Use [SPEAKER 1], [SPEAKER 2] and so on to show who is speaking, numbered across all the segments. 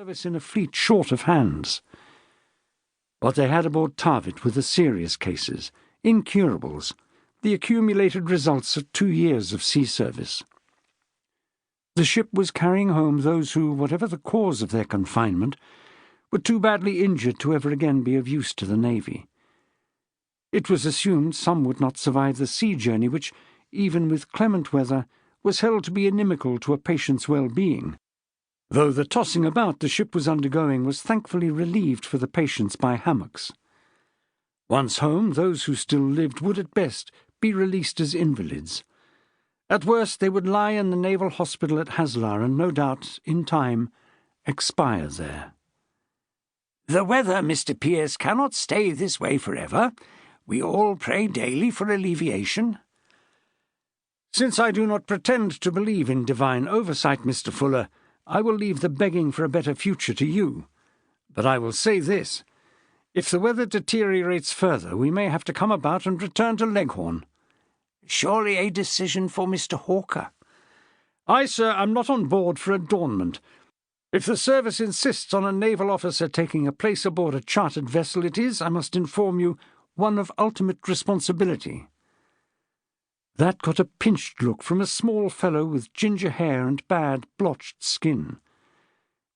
[SPEAKER 1] service in a fleet short of hands. What they had aboard Tarvit were the serious cases, incurables, the accumulated results of 2 years of sea service. The ship was carrying home those who, whatever the cause of their confinement, were too badly injured to ever again be of use to the Navy. It was assumed some would not survive the sea journey which, even with clement weather, was held to be inimical to a patient's well-being, though the tossing about the ship was undergoing was thankfully relieved for the patients by hammocks. Once home, those who still lived would at best be released as invalids. At worst, they would lie in the naval hospital at Haslar and no doubt, in time, expire there.
[SPEAKER 2] "The weather, Mr. Pearce, cannot stay this way forever. We all pray daily for alleviation."
[SPEAKER 1] "Since I do not pretend to believe in divine oversight, Mr. Fuller, I will leave the begging for a better future to you. But I will say this. If the weather deteriorates further, we may have to come about and return to Leghorn."
[SPEAKER 2] "Surely a decision for Mr. Hawker."
[SPEAKER 1] "I, sir, am not on board for adornment. If the service insists on a naval officer taking a place aboard a chartered vessel, it is, I must inform you, one of ultimate responsibility." That got a pinched look from a small fellow with ginger hair and bad, blotched skin.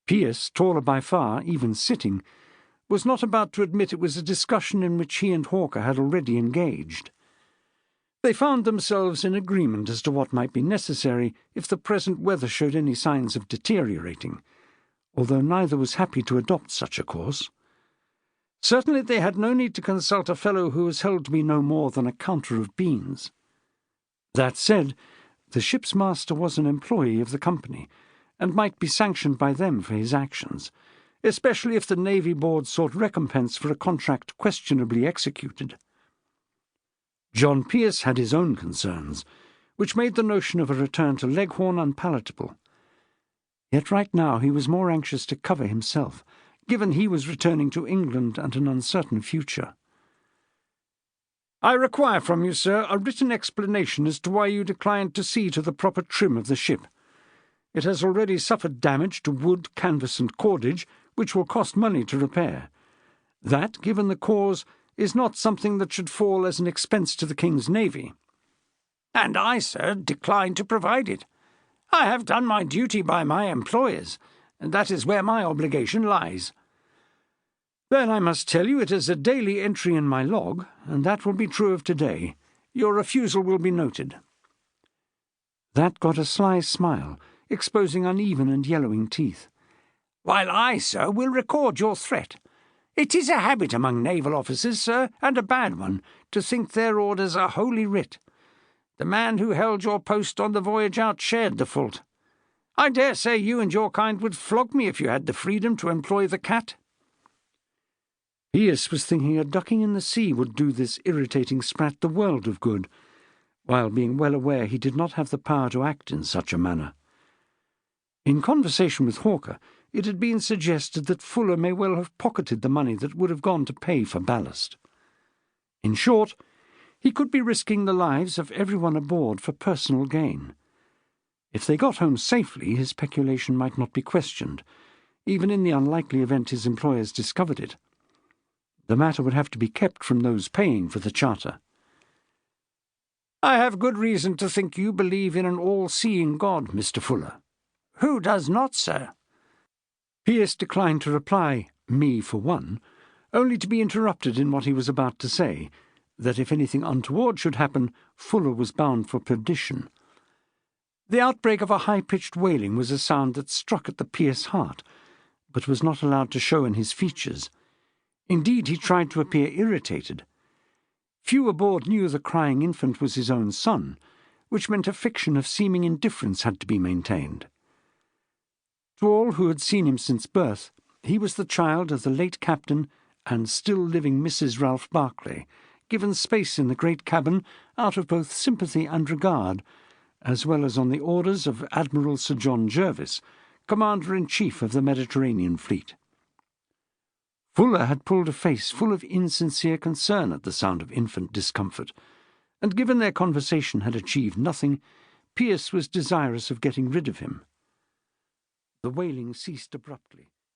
[SPEAKER 1] Pearce, taller by far, even sitting, was not about to admit it was a discussion in which he and Hawker had already engaged. They found themselves in agreement as to what might be necessary if the present weather showed any signs of deteriorating, although neither was happy to adopt such a course. Certainly they had no need to consult a fellow who was held to be no more than a counter of beans. That said, the ship's master was an employee of the company, and might be sanctioned by them for his actions, especially if the Navy Board sought recompense for a contract questionably executed. John Pearce had his own concerns, which made the notion of a return to Leghorn unpalatable. Yet right now he was more anxious to cover himself, given he was returning to England and an uncertain future. "I require from you, sir, a written explanation as to why you declined to see to the proper trim of the ship. It has already suffered damage to wood, canvas, and cordage, which will cost money to repair. That, given the cause, is not something that should fall as an expense to the King's Navy."
[SPEAKER 2] "And I, sir, decline to provide it. I have done my duty by my employers, and that is where my obligation lies."
[SPEAKER 1] "Then I must tell you it is a daily entry in my log, and that will be true of today. Your refusal will be noted." That got a sly smile, exposing uneven and yellowing teeth.
[SPEAKER 2] "While I, sir, will record your threat. It is a habit among naval officers, sir, and a bad one, to think their orders are holy writ. The man who held your post on the voyage out shared the fault. I dare say you and your kind would flog me if you had the freedom to employ the cat."
[SPEAKER 1] Pearce was thinking a ducking in the sea would do this irritating sprat the world of good, while being well aware he did not have the power to act in such a manner. In conversation with Hawker, it had been suggested that Fuller may well have pocketed the money that would have gone to pay for ballast. In short, he could be risking the lives of everyone aboard for personal gain. If they got home safely, his peculation might not be questioned, even in the unlikely event his employers discovered it. The matter would have to be kept from those paying for the charter.
[SPEAKER 2] "I have good reason to think you believe in an all-seeing God, Mr. Fuller." "Who does not, sir?"
[SPEAKER 1] Pearce declined to reply, "me for one," only to be interrupted in what he was about to say, that if anything untoward should happen, Fuller was bound for perdition. The outbreak of a high-pitched wailing was a sound that struck at the Pearce heart, but was not allowed to show in his features. Indeed, he tried to appear irritated. Few aboard knew the crying infant was his own son, which meant a fiction of seeming indifference had to be maintained. To all who had seen him since birth, he was the child of the late captain and still-living Mrs. Ralph Barclay, given space in the great cabin out of both sympathy and regard, as well as on the orders of Admiral Sir John Jervis, Commander-in-Chief of the Mediterranean Fleet. Fuller had pulled a face full of insincere concern at the sound of infant discomfort, and given their conversation had achieved nothing, Pearce was desirous of getting rid of him. The wailing ceased abruptly.